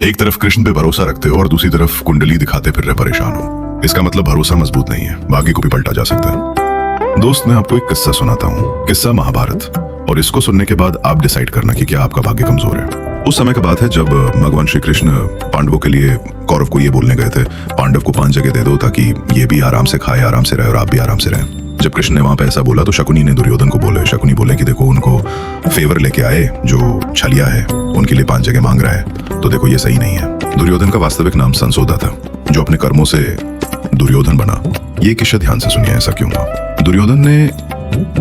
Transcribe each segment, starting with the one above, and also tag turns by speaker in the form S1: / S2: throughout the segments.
S1: एक तरफ कृष्ण पे भरोसा रखते हो और दूसरी तरफ कुंडली दिखाते फिर रहे परेशान हो। इसका मतलब भरोसा मजबूत नहीं है, बाकी को भी पलटा जा सकता है। दोस्त, मैं आपको एक किस्सा सुनाता हूँ, किस्सा महाभारत, और इसको सुनने के बाद आप डिसाइड करना कि क्या आपका भाग्य कमजोर है। उस समय का बात है जब भगवान श्री कृष्ण पांडवों के लिए कौरव को ये बोलने गए थे, पांडव को 5 जगह दे दो ताकि ये भी आराम से खाए, आराम से रहे और आप भी आराम से रहें। जब कृष्ण ने वहां पे ऐसा बोला तो शकुनी ने दुर्योधन को बोले, शकुनी बोले कि देखो उनको फेवर लेके आए, जो छलिया है उनके लिए 5 जगह मांग रहा है, तो देखो ये सही नहीं है। दुर्योधन का वास्तविक नाम संसोदा था, जो अपने कर्मों से दुर्योधन बना। ये किस्सा ध्यान से सुनिए, ऐसा क्यों हुआ। दुर्योधन ने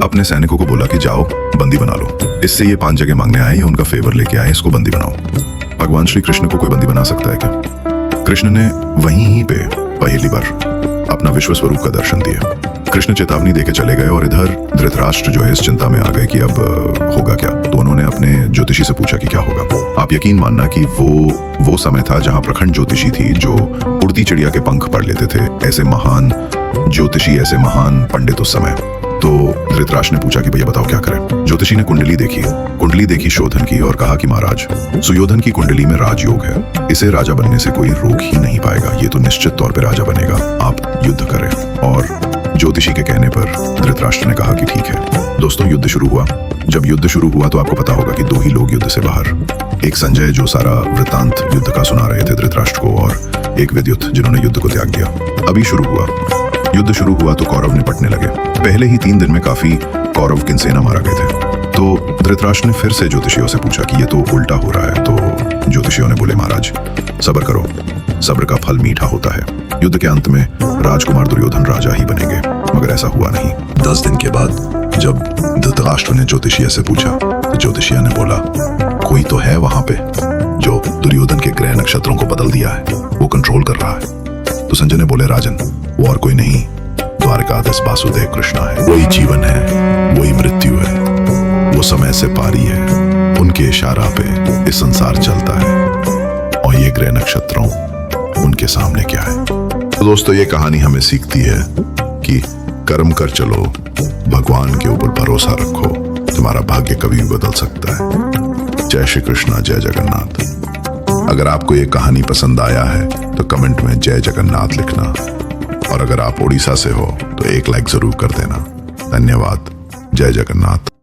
S1: अपने सैनिकों को बोला कि जाओ बंदी बना लो, इससे ये 5 जगह मांगने आए, उनका फेवर लेके आए, इसको बंदी बनाओ। भगवान श्री कृष्ण को कोई बंदी बना सकता है क्या? कृष्ण ने वहीं पे पहली बार अपना विश्व स्वरूप का दर्शन दिया। कृष्ण चेतावनी देके चले गए और इधर धृतराष्ट्र जो है इस चिंता में आ गए कि अब होगा क्या। तो उन्होंने अपने ज्योतिषी से पूछा कि क्या होगा। आप यकीन मानना कि वो समय था जहां प्रखंड ज्योतिषी थी जो उड़ती चिड़िया के पंख पढ़ लेते थे। ऐसे महान ज्योतिषी, ऐसे महान पंडित उस समय। तो धृतराष्ट्र ने पूछा कि भैया बताओ क्या करें। ज्योतिषी ने कुंडली देखी शोधन की और कहा कि महाराज, सुयोधन की कुंडली में राजयोग है, इसे राजा बनने से कोई रोक ही नहीं पाएगा, ये तो निश्चित तौर पे राजा बनेगा, आप युद्ध करें। और ज्योतिषी के कहने पर धृतराष्ट्र ने कहा कि ठीक है। दोस्तों, युद्ध शुरू हुआ। जब युद्ध शुरू हुआ तो आपको पता होगा कि 2 ही लोग युद्ध से बाहर, एक संजय जो सारा वृत्तांत युद्ध का सुना रहे थे धृतराष्ट्र को, और एक विद्युत जिन्होंने युद्ध को त्याग दिया। अभी युद्ध शुरू हुआ तो कौरव निपटने लगे। पहले ही 3 दिन में काफी कौरव किनसेना मारा गए थे। तो धृतराष्ट्र ने फिर से ज्योतिषियों से पूछा कि ये तो उल्टा हो रहा है। तो ज्योतिषियों ने बोले, महाराज सब्र करो, सब्र का फल मीठा होता है। युद्ध के अंत में राजकुमार दुर्योधन राजा ही बनेंगे। मगर ऐसा हुआ नहीं। 10 दिन के बाद जब धृतराष्ट्र ने ज्योतिषिया से पूछा तो ज्योतिषिया ने बोला, कोई तो है वहां पे जो दुर्योधन के ग्रह नक्षत्रों को बदल दिया है, वो कंट्रोल कर रहा है। तो संजय ने बोले, राजन वो और कोई नहीं, द्वारकाधीश वासुदेव कृष्ण है। वही जीवन है, वही मृत्यु है, वो समय से पारी है, उनके इशारा पे ये संसार चलता है, और ये ग्रह नक्षत्रों उनके सामने क्या है। तो दोस्तों, ये कहानी हमें सीखती है कि कर्म कर चलो, भगवान के ऊपर भरोसा रखो, तुम्हारा भाग्य कभी भी बदल सकता है। जय श्री कृष्णा, जय जगन्नाथ। अगर आपको ये कहानी पसंद आया है तो कमेंट में जय जगन्नाथ लिखना, और अगर आप उड़ीसा से हो तो 1 लाइक जरूर कर देना। धन्यवाद। जय जगन्नाथ।